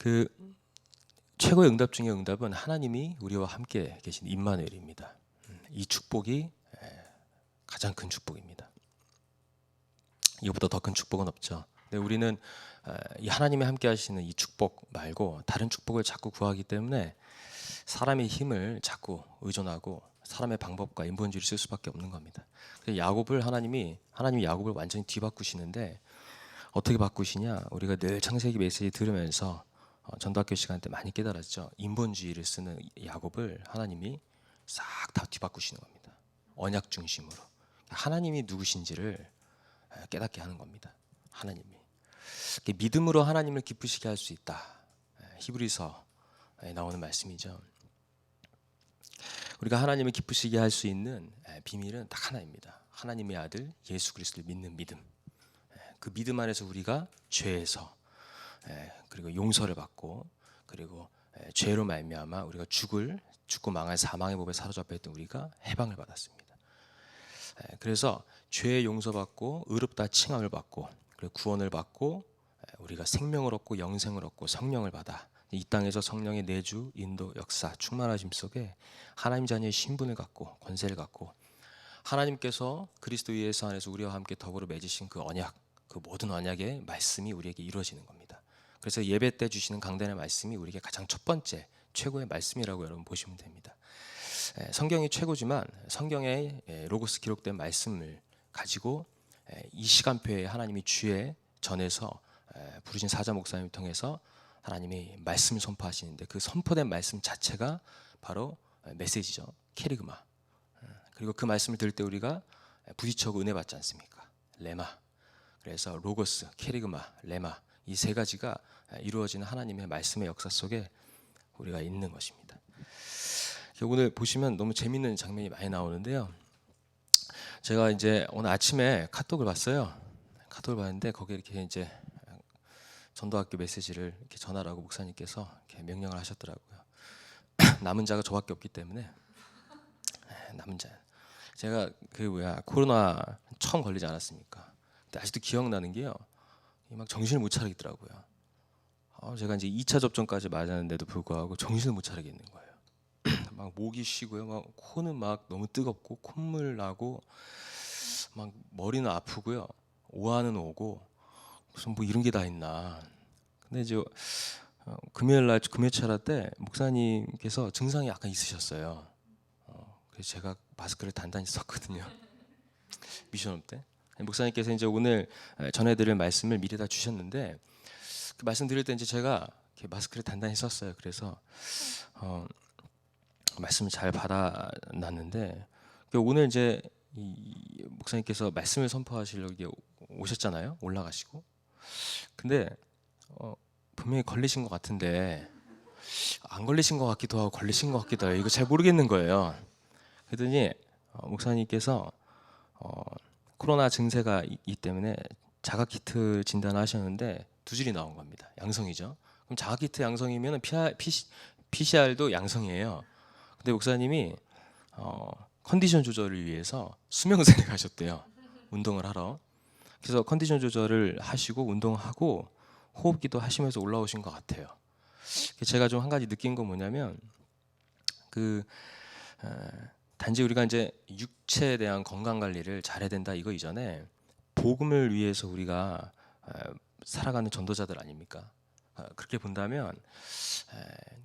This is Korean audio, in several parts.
그 최고의 응답 중의 응답은 하나님이 우리와 함께 계신 임마누엘입니다. 이 축복이 가장 큰 축복입니다. 이것보다 더 큰 축복은 없죠. 근데 우리는 이 하나님이 함께 하시는 이 축복 말고 다른 축복을 자꾸 구하기 때문에 사람의 힘을 자꾸 의존하고 사람의 방법과 인본주의를 쓸 수밖에 없는 겁니다. 그래서 하나님이 야곱을 완전히 뒤바꾸시는데 어떻게 바꾸시냐? 우리가 늘 창세기 메시지 들으면서 전도학교 시간 때 많이 깨달았죠. 인본주의를 쓰는 야곱을 하나님이 싹 다 뒤바꾸시는 겁니다. 언약 중심으로 하나님이 누구신지를 깨닫게 하는 겁니다. 하나님이 믿음으로 하나님을 기쁘시게 할 수 있다. 히브리서에 나오는 말씀이죠. 우리가 하나님을 기쁘시게 할 수 있는 비밀은 딱 하나입니다. 하나님의 아들 예수 그리스도를 믿는 믿음. 그 믿음 안에서 우리가 죄에서 그리고 용서를 받고 그리고 죄로 말미암아 우리가 죽고 망할 사망의 법에 사로잡혀 있던 우리가 해방을 받았습니다. 그래서 죄의 용서받고 의롭다 칭함을 받고 그리고 구원을 받고 우리가 생명을 얻고 영생을 얻고 성령을 받아 이 땅에서 성령의 내주, 인도, 역사, 충만하심 속에 하나님 자녀의 신분을 갖고 권세를 갖고 하나님께서 그리스도 예수 안에서 우리와 함께 더불어 맺으신 그 언약, 그 모든 언약의 말씀이 우리에게 이루어지는 겁니다. 그래서 예배 때 주시는 강단의 말씀이 우리에게 가장 첫 번째 최고의 말씀이라고 여러분 보시면 됩니다. 성경이 최고지만 성경의 로고스 기록된 말씀을 가지고 이 시간표에 하나님이 주에 전해서 부르신 사자 목사님을 통해서 하나님이 말씀을 선포하시는데 그 선포된 말씀 자체가 바로 메시지죠. 캐리그마. 그리고 그 말씀을 들을 때 우리가 부딪혀고 은혜 받지 않습니까? 레마. 그래서 로고스, 캐리그마, 레마 이 세 가지가 이루어지는 하나님의 말씀의 역사 속에 우리가 있는 것입니다. 오늘 보시면 너무 재밌는 장면이 많이 나오는데요. 제가 이제 오늘 아침에 카톡을 봤어요. 카톡을 봤는데 거기에 이렇게 이제 전도학교 메시지를 이렇게 전하라고 목사님께서 이렇게 명령을 하셨더라고요. 남은 자가 저밖에 없기 때문에 남은 자. 제가 코로나 처음 걸리지 않았습니까? 근데 아직도 기억나는 게요. 막 정신을 못 차리겠더라고요. 제가 이제 2차 접종까지 맞았는데도 불구하고 정신을 못 차리겠는 거예요. 막 목이 쉬고요. 막 코는 막 너무 뜨겁고 콧물 나고 막 머리는 아프고요. 오한은 오고 무슨 뭐 이런 게 다 있나. 근데 이제 금요일 차라 때 목사님께서 증상이 약간 있으셨어요. 그래서 제가 마스크를 단단히 썼거든요. 미션업 때. 목사님께서 이제 오늘 전해드릴 말씀을 미리 다 주셨는데 그 말씀 드릴 때 이제 제가 이렇게 마스크를 단단히 썼어요. 그래서 말씀을 잘 받아놨는데 오늘 이제 이 목사님께서 말씀을 선포하시려고 오셨잖아요. 올라가시고. 근데 분명히 걸리신 것 같은데 안 걸리신 것 같기도 하고 걸리신 것 같기도 해요. 이거 잘 모르겠는 거예요. 그랬더니 목사님께서 코로나 증세가 있기 때문에 자가키트 진단을 하셨는데 두 줄이 나온 겁니다. 양성이죠. 그럼 자가키트 양성이면 PCR도 양성이에요. 근데 목사님이 컨디션 조절을 위해서 수명산에 가셨대요. 운동을 하러. 그래서 컨디션 조절을 하시고 운동하고 호흡기도 하시면서 올라오신 것 같아요. 제가 좀 한 가지 느낀 건 뭐냐면 단지 우리가 이제 육체에 대한 건강 관리를 잘해야 된다 이거 이전에 복음을 위해서 우리가 살아가는 전도자들 아닙니까? 그렇게 본다면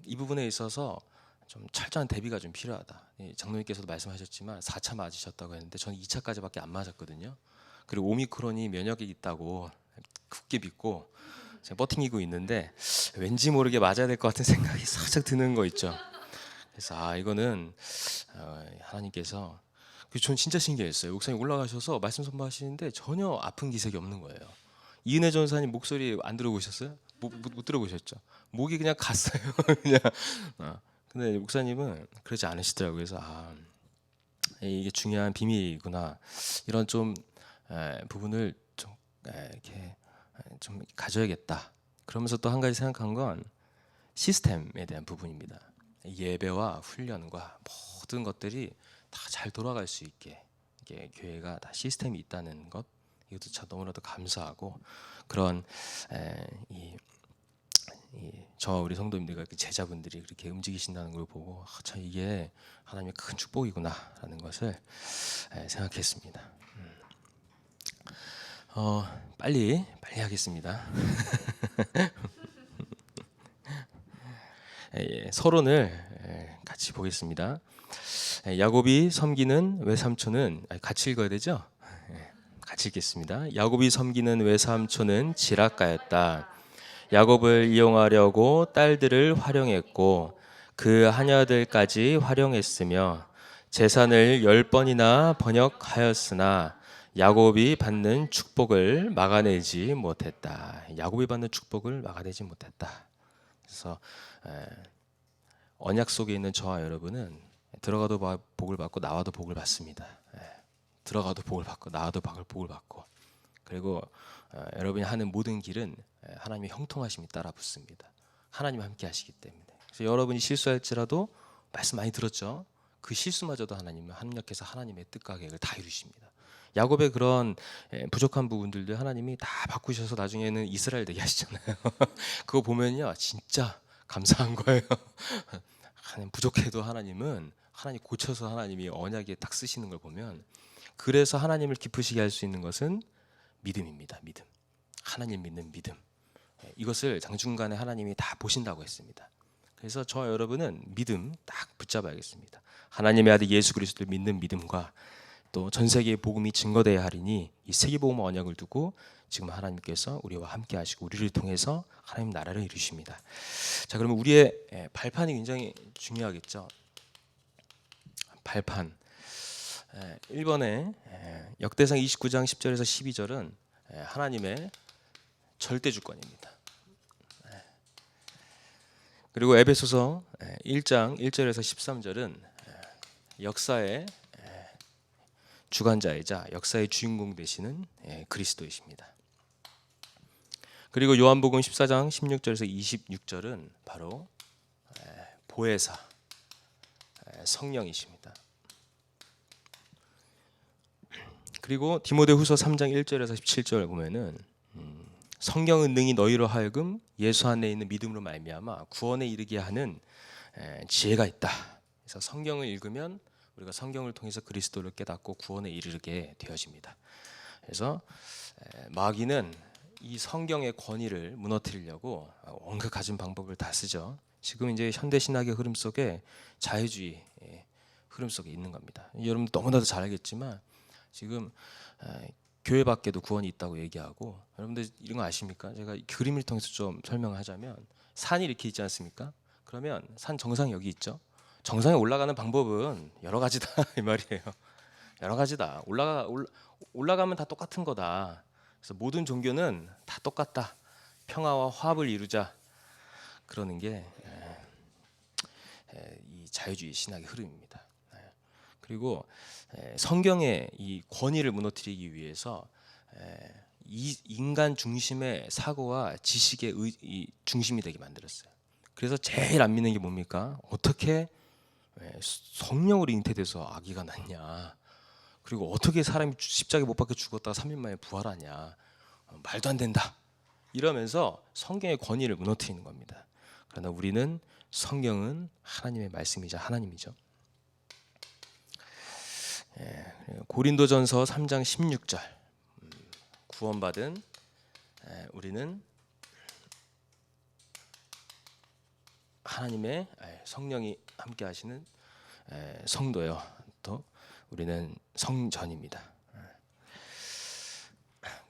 이 부분에 있어서 좀 철저한 대비가 좀 필요하다. 장로님께서도 말씀하셨지만 4차 맞으셨다고 했는데 저는 2차까지밖에 안 맞았거든요. 그리고 오미크론이 면역이 있다고 굳게 믿고 제가 버팅기고 있는데 왠지 모르게 맞아야 될 것 같은 생각이 살짝 드는 거 있죠. 그래서 이거는 하나님께서 전 진짜 신기했어요. 목사님 올라가셔서 말씀 선포하시는데 전혀 아픈 기색이 없는 거예요. 이은혜 전사님 목소리 안 들어보셨어요? 못 들어보셨죠? 목이 그냥 갔어요. 그냥. 근데 목사님은 그러지 않으시더라고요. 그래서 이게 중요한 비밀이구나. 이런 좀 부분을 좀 이렇게 좀 가져야겠다. 그러면서 또 한 가지 생각한 건 시스템에 대한 부분입니다. 예배와 훈련과 모든 것들이 다 잘 돌아갈 수 있게 이게 교회가 다 시스템이 있다는 것 이것도 참 너무나도 감사하고 그런 이 저와 우리 성도님들과 제자분들이 그렇게 움직이신다는 걸 보고 참 이게 하나님의 큰 축복이구나라는 것을 생각했습니다. 빨리 하겠습니다. 서론을 같이 보겠습니다. 야곱이 섬기는 외삼촌은 같이 읽어야 되죠? 같이 읽겠습니다. 야곱이 섬기는 외삼촌은 지락가였다. 야곱을 이용하려고 딸들을 활용했고 그 하녀들까지 활용했으며 재산을 10번이나 번역하였으나 야곱이 받는 축복을 막아내지 못했다. 야곱이 받는 축복을 막아내지 못했다. 그래서 언약 속에 있는 저와 여러분은 들어가도 복을 받고 나와도 복을 받습니다. 들어가도 복을 받고 나와도 복을 받고, 그리고 여러분이 하는 모든 길은 하나님의 형통하심이 따라 붙습니다. 하나님 함께 하시기 때문에. 그래서 여러분이 실수할지라도 말씀 많이 들었죠? 그 실수마저도 하나님은 합력해서 하나님의 뜻과 계획을 다 이루십니다. 야곱의 그런 부족한 부분들도 하나님이 다 바꾸셔서 나중에는 이스라엘 되게 하시잖아요. 그거 보면요 진짜 감사한 거예요. 부족해도 하나님 고쳐서 하나님이 언약에 딱 쓰시는 걸 보면, 그래서 하나님을 기쁘시게 할 수 있는 것은 믿음입니다. 믿음. 하나님 믿는 믿음. 이것을 장중간에 하나님이 다 보신다고 했습니다. 그래서 저와 여러분은 믿음 딱 붙잡아야겠습니다. 하나님의 아들 예수 그리스도를 믿는 믿음과 또 전 세계의 복음이 증거되어야 하리니 이 세계복음 언약을 두고 지금 하나님께서 우리와 함께 하시고 우리를 통해서 하나님 나라를 이루십니다. 자, 그러면 우리의 발판이 굉장히 중요하겠죠. 발판. 1번에 역대상 29장 10절에서 12절은 하나님의 절대 주권입니다. 그리고 에베소서 1장 1절에서 13절은 역사의 주관자이자 역사의 주인공 되시는 그리스도이십니다. 그리고 요한복음 14장 16절에서 26절은 바로 보혜사 성령이십니다. 그리고 디모데후서 3장 1절에서 17절 보면은 성령은 능히 너희로 하여금 예수 안에 있는 믿음으로 말미암아 구원에 이르게 하는 지혜가 있다. 그래서 성경을 읽으면 우리가 성경을 통해서 그리스도를 깨닫고 구원에 이르게 되어집니다. 그래서 마귀는 이 성경의 권위를 무너뜨리려고 온갖 가진 방법을 다 쓰죠. 지금 이제 현대 신학의 흐름 속에 자유주의 흐름 속에 있는 겁니다. 여러분 너무나도 잘 알겠지만 지금 교회 밖에도 구원이 있다고 얘기하고, 여러분들 이런 거 아십니까? 제가 그림을 통해서 좀 설명하자면 산이 이렇게 있지 않습니까? 그러면 산 정상이 여기 있죠. 정상에 올라가는 방법은 여러 가지다 이 말이에요. 여러 가지다. 올라가면 다 똑같은 거다. 그래서 모든 종교는 다 똑같다. 평화와 화합을 이루자. 그러는 게 이 자유주의 신학의 흐름입니다. 그리고 성경의 이 권위를 무너뜨리기 위해서 이 인간 중심의 사고와 지식의 중심이 되게 만들었어요. 그래서 제일 안 믿는 게 뭡니까? 어떻게 성령으로 잉태돼서 아기가 낳냐? 그리고 어떻게 사람이 십자가에 못 박혀 죽었다가 3일 만에 부활하냐? 말도 안 된다. 이러면서 성경의 권위를 무너뜨리는 겁니다. 그러나 우리는 성경은 하나님의 말씀이자 하나님이죠. 고린도전서 3장 16절 구원받은 우리는 하나님의 성령이 함께 하시는 성도요. 또 우리는 성전입니다.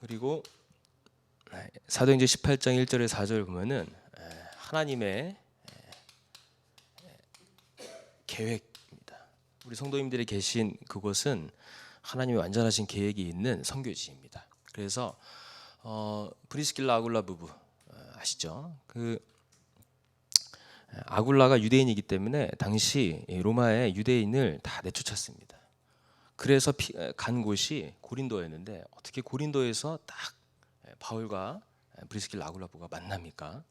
그리고 사도행전 18장 1절에 4절 보면은 하나님의 계획입니다. 우리 성도님들이 계신 그곳은 하나님의 완전하신 계획이 있는 선교지입니다. 그래서 브리스길라 아굴라 부부 아시죠? 그 아굴라가 유대인이기 때문에 당시 로마의 유대인을 다 내쫓았습니다. 그래서 간 곳이 고린도였는데 어떻게 고린도에서 딱 바울과 브리스길라 아굴라 부부가 만납니까?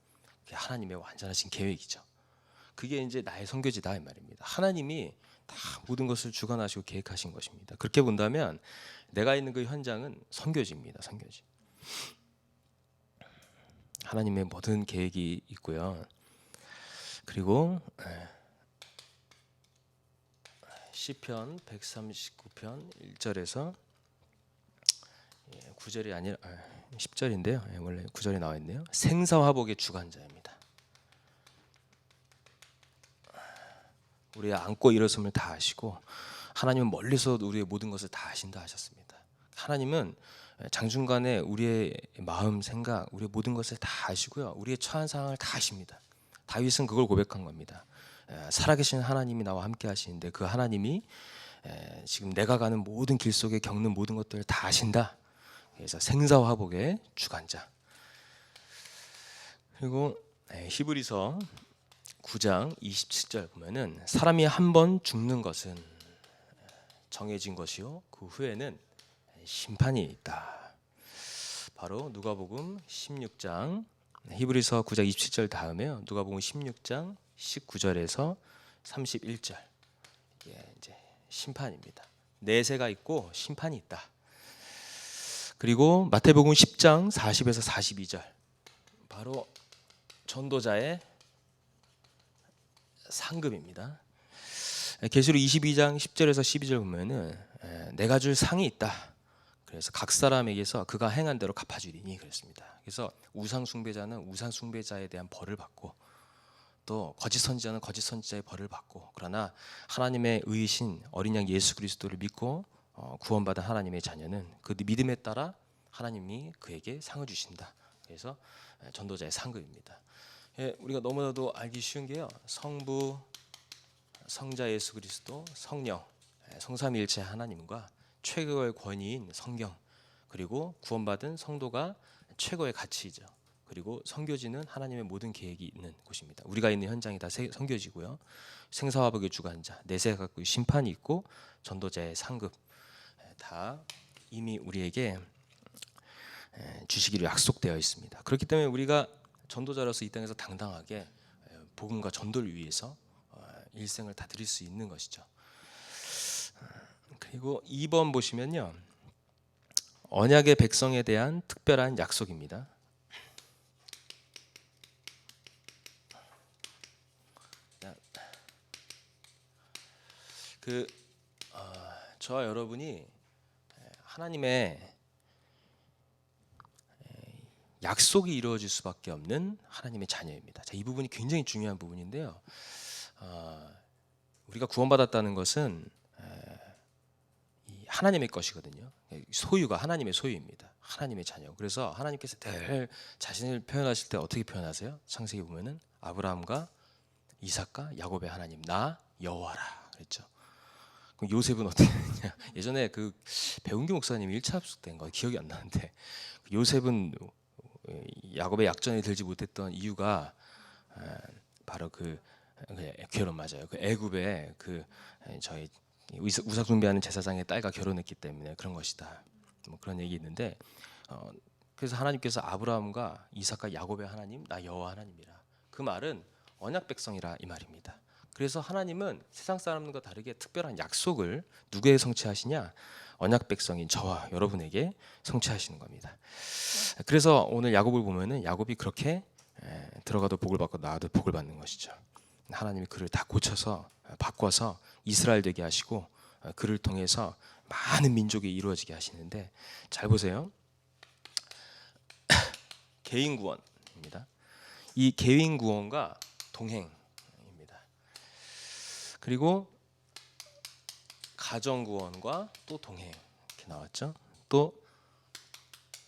그게 하나님의 완전하신 계획이죠. 그게 이제 나의 선교지다 이 말입니다. 하나님이 다 모든 것을 주관하시고 계획하신 것입니다. 그렇게 본다면 내가 있는 그 현장은 선교지입니다. 선교지. 하나님의 모든 계획이 있고요. 그리고 시편 139편 1절에서 9절이 아니라 10절인데요. 원래 9절이 나와 있네요. 생사화복의 주관자입니다. 우리의 안고 일어섬을 다 아시고 하나님은 멀리서 우리의 모든 것을 다 아신다 하셨습니다. 하나님은 장중간에 우리의 마음, 생각, 우리의 모든 것을 다 아시고요. 우리의 처한 상황을 다 아십니다. 다윗은 그걸 고백한 겁니다. 살아계신 하나님이 나와 함께 하시는데 그 하나님이 지금 내가 가는 모든 길 속에 겪는 모든 것들을 다 아신다. 그래서 생사화복의 주관자. 그리고 히브리서 9장 27절 보면은 사람이 한 번 죽는 것은 정해진 것이요 그 후에는 심판이 있다. 바로 누가복음 16장 히브리서 9장 27절 다음에요. 누가복음 16장 19절에서 31절. 이게 이제 심판입니다. 내세가 있고 심판이 있다. 그리고 마태복음 10장 40에서 42절. 바로 전도자의 상급입니다. 계시록 22장 10절에서 12절 보면은 내가 줄 상이 있다. 그래서 각 사람에게서 그가 행한 대로 갚아주리니 그랬습니다. 그래서 우상 숭배자는 우상 숭배자에 대한 벌을 받고 또 거짓 선지자는 거짓 선지자의 벌을 받고 그러나 하나님의 의이신 어린 양 예수 그리스도를 믿고 구원받은 하나님의 자녀는 그 믿음에 따라 하나님이 그에게 상을 주신다. 그래서 전도자의 상급입니다. 우리가 너무나도 알기 쉬운 게요. 성부, 성자 예수 그리스도, 성령, 성삼위일체 하나님과 최고의 권위인 성경, 그리고 구원받은 성도가 최고의 가치이죠. 그리고 선교지는 하나님의 모든 계획이 있는 곳입니다. 우리가 있는 현장이 다 선교지고요. 생사화복의 주관자, 내세가 갖고 심판이 있고 전도자의 상급 다 이미 우리에게 주시기로 약속되어 있습니다. 그렇기 때문에 우리가 전도자로서 이 땅에서 당당하게 복음과 전도를 위해서 일생을 다 드릴 수 있는 것이죠. 그리고 2번 보시면요. 언약의 백성에 대한 특별한 약속입니다. 저와 여러분이 하나님의 약속이 이루어질 수밖에 없는 하나님의 자녀입니다. 자, 이 부분이 굉장히 중요한 부분인데요. 우리가 구원받았다는 것은 하나님의 것이거든요. 소유가 하나님의 소유입니다. 하나님의 자녀. 그래서 하나님께서 늘 자신을 표현하실 때 어떻게 표현하세요? 창세기 보면은 아브라함과 이삭과 야곱의 하나님 나 여호와라 그랬죠. 그럼 요셉은 어떻게 했냐? 예전에 그 배운기 목사님이 1차 합숙된 거 기억이 안 나는데 요셉은 야곱의 약전에 들지 못했던 이유가 바로 그 결혼 맞아요. 그 애굽에 그 저희 우상 숭배하는 제사장의 딸과 결혼했기 때문에 그런 것이다. 뭐 그런 얘기 있는데 그래서 하나님께서 아브라함과 이삭과 야곱의 하나님 나 여호와 하나님이라. 그 말은 언약 백성이라 이 말입니다. 그래서 하나님은 세상 사람들과 다르게 특별한 약속을 누구에게 성취하시냐? 언약 백성인 저와 여러분에게 성취하시는 겁니다. 그래서 오늘 야곱을 보면은 야곱이 그렇게 들어가도 복을 받고 나와도 복을 받는 것이죠. 하나님이 그를 다 고쳐서 바꿔서 이스라엘 되게 하시고 그를 통해서 많은 민족이 이루어지게 하시는데 잘 보세요. 개인 구원입니다. 이 개인 구원과 동행입니다. 그리고 가정 구원과 또 동행 이렇게 나왔죠. 또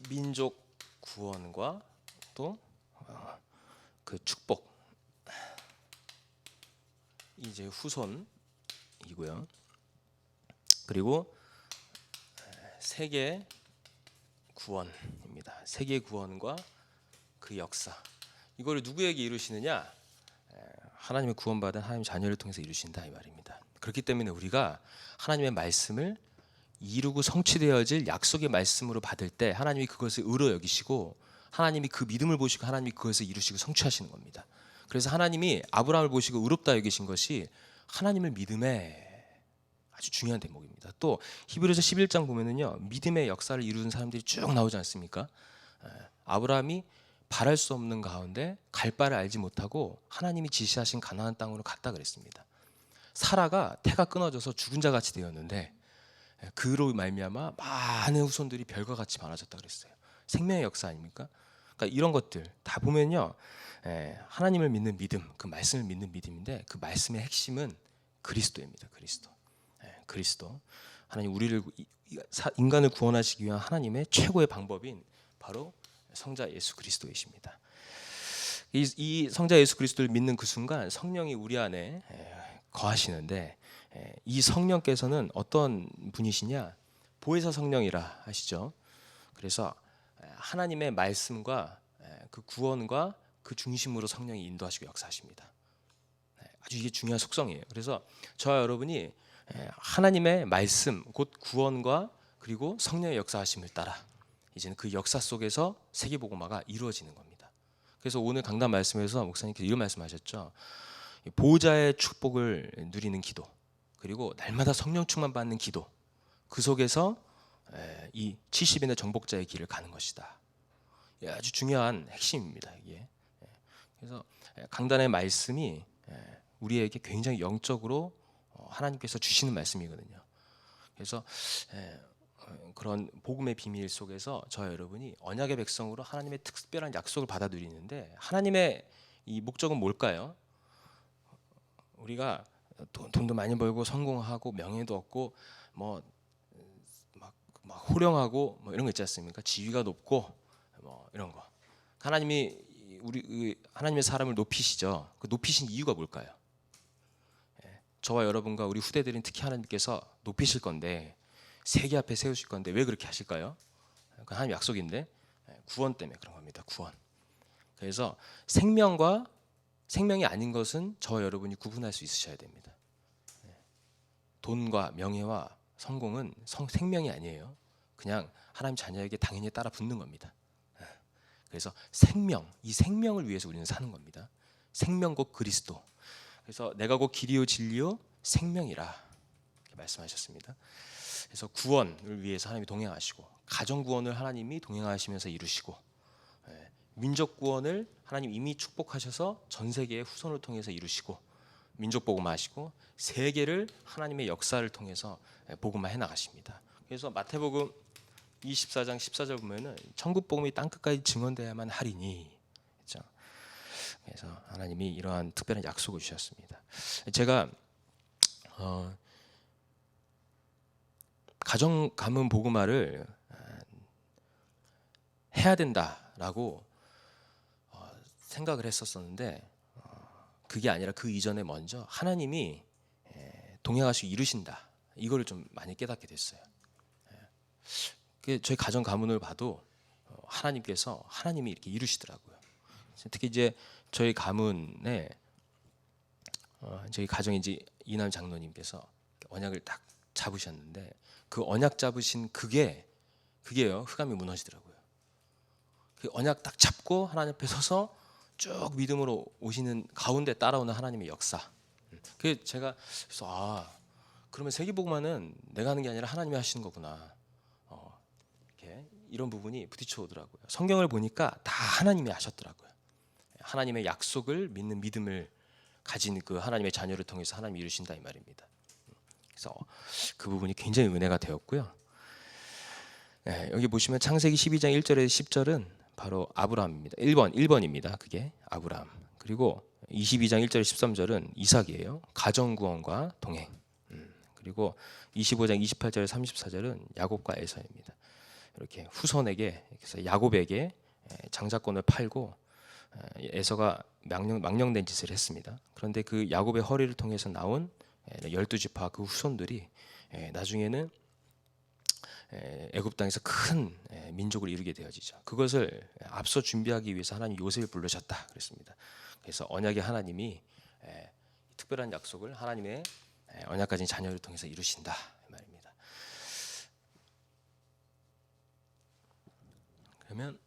민족 구원과 또 그 축복 이제 후손이고요. 그리고 세계 구원입니다. 세계 구원과 그 역사 이거를 누구에게 이루시느냐? 하나님의 구원받은 하나님 자녀를 통해서 이루신다 이 말입니다. 그렇기 때문에 우리가 하나님의 말씀을 이루고 성취되어질 약속의 말씀으로 받을 때 하나님이 그것을 의로 여기시고 하나님이 그 믿음을 보시고 하나님이 그것을 이루시고 성취하시는 겁니다. 그래서 하나님이 아브라함을 보시고 의롭다 여기신 것이 하나님을 믿음에 아주 중요한 대목입니다. 또 히브리서 11장 보면은요 믿음의 역사를 이루는 사람들이 쭉 나오지 않습니까? 아브라함이 바랄 수 없는 가운데 갈 바를 알지 못하고 하나님이 지시하신 가나안 땅으로 갔다 그랬습니다. 사라가 태가 끊어져서 죽은 자 같이 되었는데 그로 말미암아 많은 후손들이 별과 같이 많아졌다 그랬어요. 생명의 역사 아닙니까? 그러니까 이런 것들 다 보면요, 하나님을 믿는 믿음, 그 말씀을 믿는 믿음인데 그 말씀의 핵심은 그리스도입니다. 그리스도. 하나님 우리를 인간을 구원하시기 위한 하나님의 최고의 방법인 바로 성자 예수 그리스도이십니다. 이 성자 예수 그리스도를 믿는 그 순간 성령이 우리 안에 거하시는데, 이 성령께서는 어떤 분이시냐? 보혜사 성령이라 하시죠. 그래서 하나님의 말씀과 그 구원과 그 중심으로 성령이 인도하시고 역사하십니다. 아주 이게 중요한 속성이에요. 그래서 저와 여러분이 하나님의 말씀 곧 구원과 그리고 성령의 역사하심을 따라 이제는 그 역사 속에서 세계복음화가 이루어지는 겁니다. 그래서 오늘 강단 말씀에서 목사님께서 이런 말씀하셨죠. 보호자의 축복을 누리는 기도, 그리고 날마다 성령 충만 받는 기도, 그 속에서 이 70인의 정복자의 길을 가는 것이다. 아주 중요한 핵심입니다. 이게. 그래서 강단의 말씀이 우리에게 굉장히 영적으로 하나님께서 주시는 말씀이거든요. 그래서 그런 복음의 비밀 속에서 저와 여러분이 언약의 백성으로 하나님의 특별한 약속을 받아 누리는데, 하나님의 이 목적은 뭘까요? 우리가 돈도 많이 벌고 성공하고 명예도 얻고 뭐 막 호령하고 뭐 이런 거 있지 않습니까? 지위가 높고 뭐 이런 거. 하나님이 하나님의 사람을 높이시죠. 그 높이신 이유가 뭘까요? 저와 여러분과 우리 후대들은 특히 하나님께서 높이실 건데, 세계 앞에 세우실 건데 왜 그렇게 하실까요? 그 하나님 약속인데 구원 때문에 그런 겁니다. 구원. 그래서 생명과 생명이 아닌 것은 저와 여러분이 구분할 수 있으셔야 됩니다. 돈과 명예와 성공은 생명이 아니에요. 그냥 하나님 자녀에게 당연히 따라 붙는 겁니다. 그래서 이 생명을 위해서 우리는 사는 겁니다. 생명 곧 그리스도. 그래서 내가 곧 길이요 진리요 생명이라 이렇게 말씀하셨습니다. 그래서 구원을 위해서 하나님이 동행하시고, 가정 구원을 하나님이 동행하시면서 이루시고, 민족 구원을 하나님 이미 축복하셔서 전 세계의 후손을 통해서 이루시고, 민족 복음화하시고, 세계를 하나님의 역사를 통해서 복음화해 나가십니다. 그래서 마태복음 24장 14절 보면은 천국 복음이 땅 끝까지 증언돼야만 하리니, 그렇죠? 그래서 하나님이 이러한 특별한 약속을 주셨습니다. 제가 가정 가문 복음화를 해야 된다라고 생각을 했었었는데, 그게 아니라 그 이전에 먼저 하나님이 동행하시고 이루신다, 이거를 좀 많이 깨닫게 됐어요. 저희 가정 가문을 봐도 하나님이 이렇게 이루시더라고요. 특히 이제 저희 가문에 저희 가정 이제 이남 장로님께서 언약을 딱 잡으셨는데, 그 언약 잡으신 그게요, 흑암이 무너지더라고요. 그 언약 딱 잡고 하나님 앞에 서서 쭉 믿음으로 오시는 가운데 따라오는 하나님의 역사. 그 제가 그래서 그러면 세계복음화는 내가 하는 게 아니라 하나님이 하시는 거구나. 이렇게 이런 부분이 부딪혀 오더라고요. 성경을 보니까 다 하나님이 하셨더라고요. 하나님의 약속을 믿는 믿음을 가진 그 하나님의 자녀를 통해서 하나님이 이루신다, 이 말입니다. 그래서 그 부분이 굉장히 은혜가 되었고요. 여기 보시면 창세기 12장 1절에서 10절은 바로 아브라함입니다. 1번입니다. 그게 아브라함. 그리고 22장 1절 13절은 이삭이에요. 가정구원과 동행. 그리고 25장 28절 34절은 야곱과 에서입니다. 이렇게 후손에게, 그래서 야곱에게 장자권을 팔고 에서가 망령된 짓을 했습니다. 그런데 그 야곱의 허리를 통해서 나온 12지파 그 후손들이 나중에는 애굽 땅에서 큰 민족을 이루게 되어지죠. 그것을 앞서 준비하기 위해서 하나님 요셉을 부르셨다 그랬습니다. 그래서 언약의 하나님이 특별한 약속을 하나님의 언약 가진 자녀를 통해서 이루신다, 이 말입니다. 그러면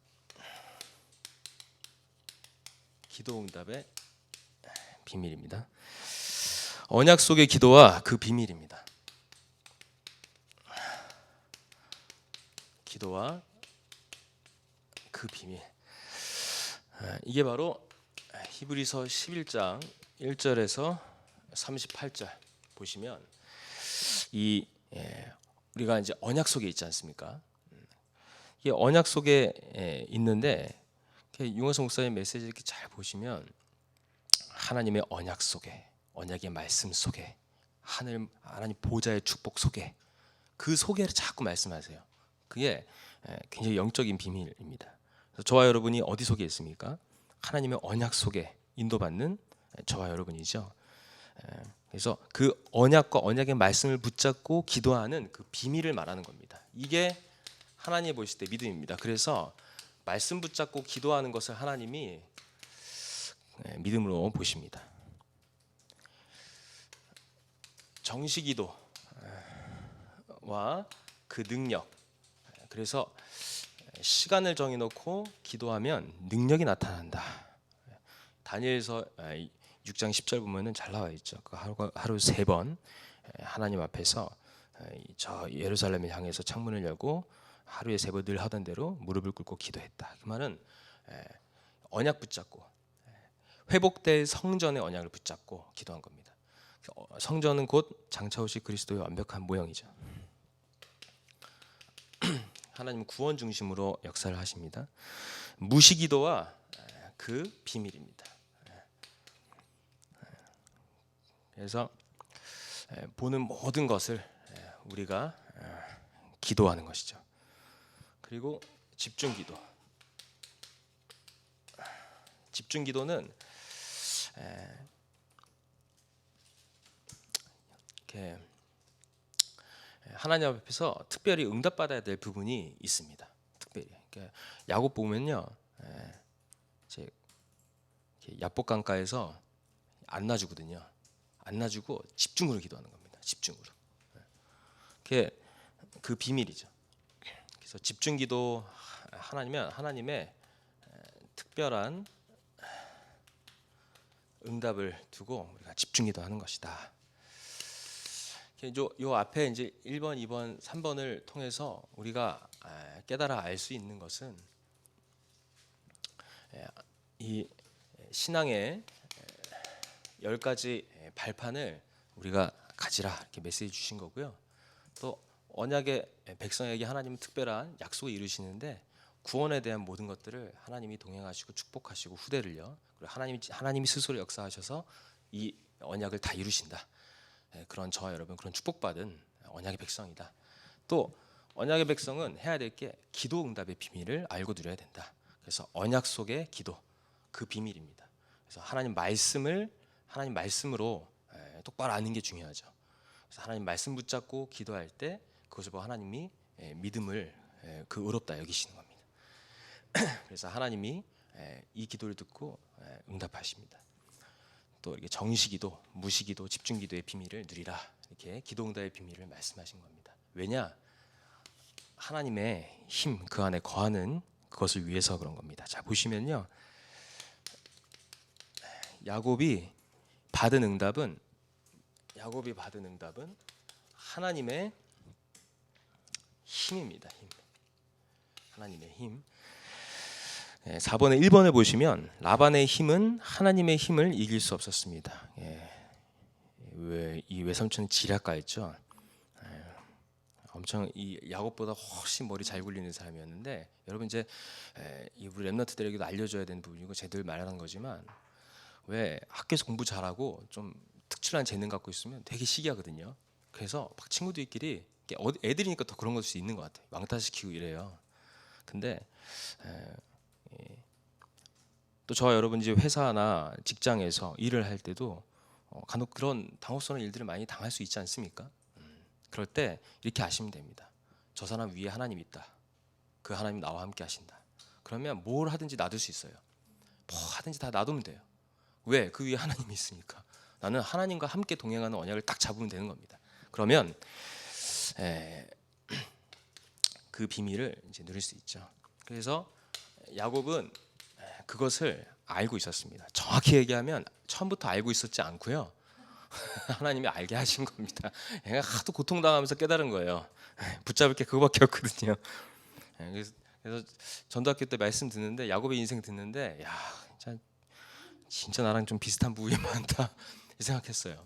기도 응답의 비밀입니다. 언약 속의 기도와 그 비밀입니다. 기도와 그 비밀. 이게 바로 히브리서 11장 1절에서 38절 보시면 이 우리가 이제 언약 속에 있지 않습니까? 이게 언약 속에 있는데 윤호성 목사님 메시지 이렇게 잘 보시면 하나님의 언약 속에, 언약의 말씀 속에, 하나님 보좌의 축복 속에, 그 속에를 자꾸 말씀하세요. 그게 굉장히 영적인 비밀입니다. 그래서 저와 여러분이 어디 속에 있습니까? 하나님의 언약 속에 인도받는 저와 여러분이죠. 그래서 그 언약과 언약의 말씀을 붙잡고 기도하는 그 비밀을 말하는 겁니다. 이게 하나님이 보실 때 믿음입니다. 그래서 말씀 붙잡고 기도하는 것을 하나님이 믿음으로 보십니다. 정시기도와 그 능력, 그래서 시간을 정해놓고 기도하면 능력이 나타난다. 다니엘서 6장 10절 보면은 잘 나와 있죠. 그 하루 3번 하나님 앞에서 저 예루살렘을 향해서 창문을 열고 하루에 3번 늘 하던 대로 무릎을 꿇고 기도했다. 그 말은 언약 붙잡고 회복될 성전의 언약을 붙잡고 기도한 겁니다. 성전은 곧 장차 오실 그리스도의 완벽한 모형이죠. 하나님은 구원 중심으로 역사를 하십니다. 무시기도와 그 비밀입니다. 그래서 보는 모든 것을 우리가 기도하는 것이죠. 그리고 집중기도. 집중기도는 이렇게 하나님 앞에서 특별히 응답받아야 될 부분이 있습니다. 특별히 야곱 보면요, 이제 야복강가에서 안 놔주거든요. 안 놔주고 집중으로 기도하는 겁니다. 집중으로. 그게 그 비밀이죠. 그래서 집중기도 하나님은 하나님의 특별한 응답을 두고 우리가 집중기도하는 것이다. 요 앞에 이제 1번, 2번, 3번을 통해서 우리가 깨달아 알 수 있는 것은 이 신앙의 10가지 발판을 우리가 가지라 이렇게 메시지 주신 거고요. 또 언약의 백성에게 하나님은 특별한 약속을 이루시는데 구원에 대한 모든 것들을 하나님이 동행하시고 축복하시고 후대를요. 그리고 하나님이 스스로 역사하셔서 이 언약을 다 이루신다. 그런 저와 여러분 그런 축복받은 언약의 백성이다. 또 언약의 백성은 해야 될 게 기도 응답의 비밀을 알고 누려야 된다. 그래서 언약 속의 기도 그 비밀입니다. 그래서 하나님 말씀으로 똑바로 아는 게 중요하죠. 그래서 하나님 말씀 붙잡고 기도할 때 그것을 보고 하나님이 믿음을 그 의롭다 여기시는 겁니다. 그래서 하나님이 이 기도를 듣고 응답하십니다. 또 이렇게 정시기도, 무시기도, 집중기도의 비밀을 누리라 이렇게 기도응답의 비밀을 말씀하신 겁니다. 왜냐? 하나님의 힘 그 안에 거하는 그것을 위해서 그런 겁니다. 자 보시면요, 야곱이 받은 응답은 하나님의 힘입니다. 힘. 하나님의 힘. 4번에 1번을 보시면 라반의 힘은 하나님의 힘을 이길 수 없었습니다. 이 외삼촌은 지략가였죠. 엄청 이 야곱보다 훨씬 머리 잘 굴리는 사람이었는데 여러분 이제 우리 랩런트들에게도 알려줘야 되는 부분이고 제들 말하는 거지만 왜 학교에서 공부 잘하고 좀 특출난 재능 갖고 있으면 되게 시기하거든요. 그래서 막 친구들끼리 애들이니까 더 그런 걸 수 있는 것 같아요. 왕따시키고 이래요. 근데 또 저와 여러분 이제 회사나 직장에서 일을 할 때도 간혹 그런 당혹스러운 일들을 많이 당할 수 있지 않습니까? 그럴 때 이렇게 아시면 됩니다. 저 사람 위에 하나님 있다. 그 하나님 나와 함께 하신다. 그러면 뭘 하든지 놔둘 수 있어요. 뭐 하든지 다 놔두면 돼요. 왜? 그 위에 하나님이 있으니까. 나는 하나님과 함께 동행하는 언약을 딱 잡으면 되는 겁니다. 그러면 그 비밀을 이제 누릴 수 있죠. 그래서 야곱은 그것을 알고 있었습니다. 정확히 얘기하면 처음부터 알고 있었지 않고요. 하나님이 알게 하신 겁니다. 얘가 하도 고통당하면서 깨달은 거예요. 붙잡을 게 그거밖에 없거든요. 그래서 그래서 전도학교 때 말씀 듣는데 야곱의 인생 듣는데 야 진짜 나랑 좀 비슷한 부분이 많다 이 생각했어요.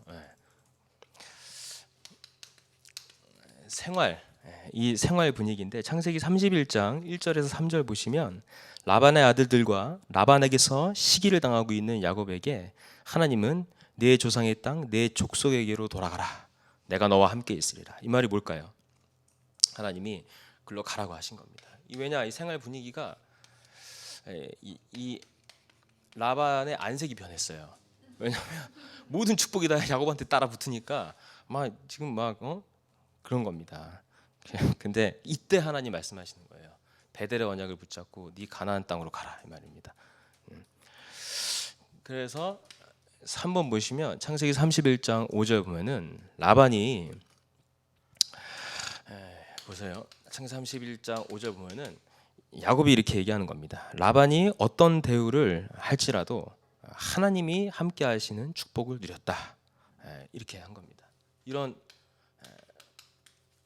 이 생활 분위기인데 창세기 31장 1절에서 3절 보시면 라반의 아들들과 라반에게서 시기를 당하고 있는 야곱에게 하나님은 내 조상의 땅 내 족속에게로 돌아가라. 내가 너와 함께 있으리라. 이 말이 뭘까요? 하나님이 글로 가라고 하신 겁니다. 왜냐 이 생활 분위기가 이 라반의 안색이 변했어요. 왜냐하면 모든 축복이 다 야곱한테 따라 붙으니까 막 지금 그런 겁니다. 근데 이때 하나님 말씀하시는 거예요. 베델의 언약을 붙잡고 네 가나안 땅으로 가라 이 말입니다. 그래서 3번 보시면 창세기 31장 5절 보면은 라반이 보세요. 창세기 31장 5절 보면은 야곱이 이렇게 얘기하는 겁니다. 라반이 어떤 대우를 할지라도 하나님이 함께 하시는 축복을 누렸다. 이렇게 한 겁니다. 이런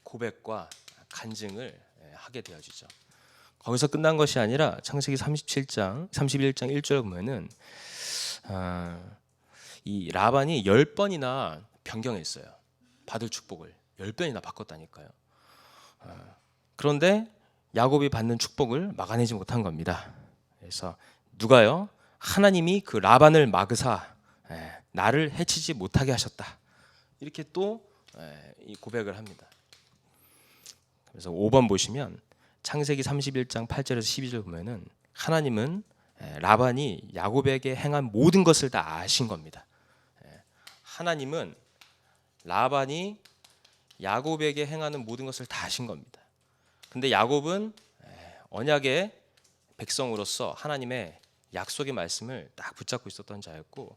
고백과 간증을 하게 되어지죠. 거기서 끝난 것이 아니라 창세기 31장 1절 보면은 이 라반이 10번이나 변경했어요. 받을 축복을 10번이나 바꿨다니까요. 그런데 야곱이 받는 축복을 막아내지 못한 겁니다. 그래서 누가요? 하나님이 그 라반을 막으사 나를 해치지 못하게 하셨다. 이렇게 또 이 고백을 합니다. 그래서 5번 보시면 창세기 31장 8절에서 12절 보면은 하나님은 라반이 야곱에게 행한 모든 것을 다 아신 겁니다. 하나님은 라반이 야곱에게 행하는 모든 것을 다 아신 겁니다. 근데 야곱은 언약의 백성으로서 하나님의 약속의 말씀을 딱 붙잡고 있었던 자였고,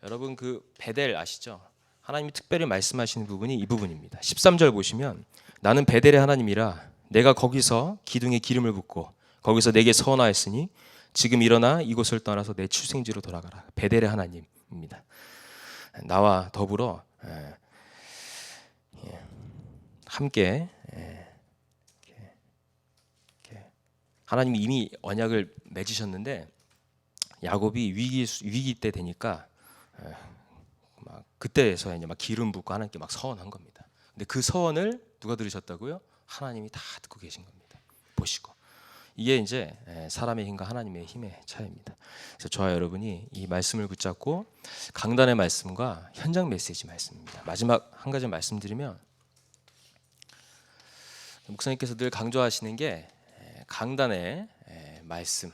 여러분 그 베델 아시죠? 하나님이 특별히 말씀하시는 부분이 이 부분입니다. 13절 보시면 나는 베델의 하나님이라 내가 거기서 기둥에 기름을 붓고 거기서 내게 서원하였으니 지금 일어나 이곳을 떠나서 내 출생지로 돌아가라. 베델의 하나님입니다. 나와 더불어 함께 하나님이 이미 언약을 맺으셨는데 야곱이 위기 때 되니까 막 그때에서 이제 막 기름 붓고 하나님께 막 서원한 겁니다. 근데 그 서원을 누가 들으셨다고요? 하나님이 다 듣고 계신 겁니다. 보시고 이게 이제 사람의 힘과 하나님의 힘의 차이입니다. 그래서 저와 여러분이 이 말씀을 붙잡고 강단의 말씀과 현장 메시지 말씀입니다. 마지막 한 가지 말씀드리면 목사님께서 늘 강조하시는 게 강단의 말씀.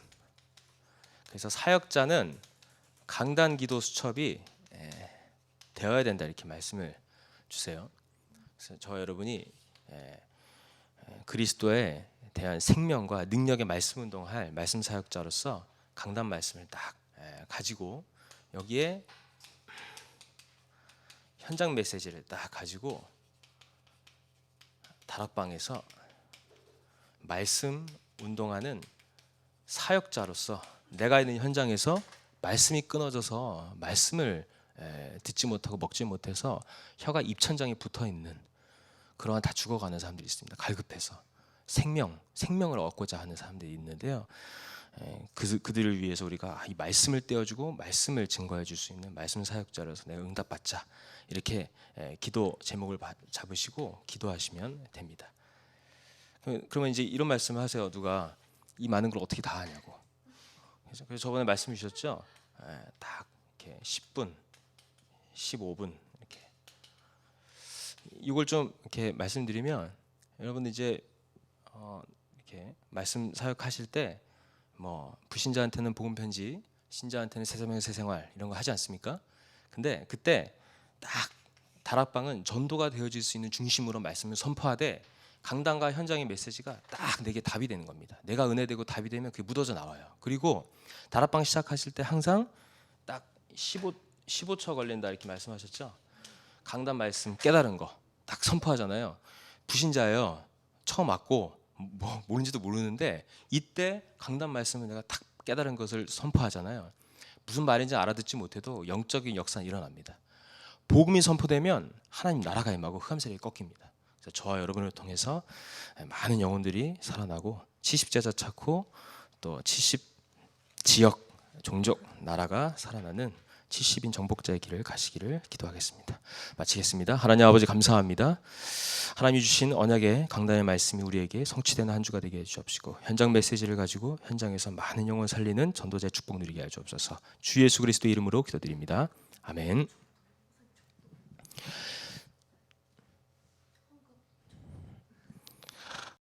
그래서 사역자는 강단 기도 수첩이 되어야 된다 이렇게 말씀을 주세요. 그래서 저와 여러분이 그리스도에 대한 생명과 능력의 말씀 운동할 말씀 사역자로서 강단 말씀을 딱 가지고 여기에 현장 메시지를 딱 가지고 다락방에서 말씀 운동하는 사역자로서 내가 있는 현장에서 말씀이 끊어져서 말씀을 듣지 못하고 먹지 못해서 혀가 입천장에 붙어 있는 그러한 다 죽어가는 사람들이 있습니다. 갈급해서 생명을 얻고자 하는 사람들이 있는데요. 그들을 위해서 우리가 이 말씀을 떼어주고 말씀을 증거해 줄 수 있는 말씀 사역자로서 내가 응답받자 이렇게 기도 제목을 잡으시고 기도하시면 됩니다. 그러면 이제 이런 말씀을 하세요. 누가 이 많은 걸 어떻게 다 하냐고. 그래서 저번에 말씀 주셨죠. 딱 이렇게 10분, 15분 이렇게. 이걸 좀 이렇게 말씀드리면 여러분들 이제 이렇게 말씀 사역하실 때 뭐 불신자한테는 복음 편지, 신자한테는 새생명 새생활 이런 거 하지 않습니까? 근데 그때 딱 다락방은 전도가 되어질 수 있는 중심으로 말씀을 선포하되 강단과 현장의 메시지가 딱 내게 답이 되는 겁니다. 내가 은혜되고 답이 되면 그게 묻어져 나와요. 그리고 다락방 시작하실 때 항상 딱 15초 걸린다 이렇게 말씀하셨죠. 강단 말씀 깨달은 거 딱 선포하잖아요. 불신자예요. 처음 왔고 뭐 모르는지도 모르는데 이때 강단 말씀을 내가 딱 깨달은 것을 선포하잖아요. 무슨 말인지 알아듣지 못해도 영적인 역사는 일어납니다. 복음이 선포되면 하나님 나라가 임하고 흑암 세력이 꺾입니다. 그래서 저와 여러분을 통해서 많은 영혼들이 살아나고 70제자 찾고 또 70 지역, 종족, 나라가 살아나는 70인 정복자의 길을 가시기를 기도하겠습니다. 마치겠습니다. 하나님 아버지 감사합니다. 하나님이 주신 언약의 강단의 말씀이 우리에게 성취되는 한 주가 되게 해주옵시고 현장 메시지를 가지고 현장에서 많은 영혼 살리는 전도자의 축복 누리게 해 주옵소서. 주 예수 그리스도 이름으로 기도드립니다. 아멘.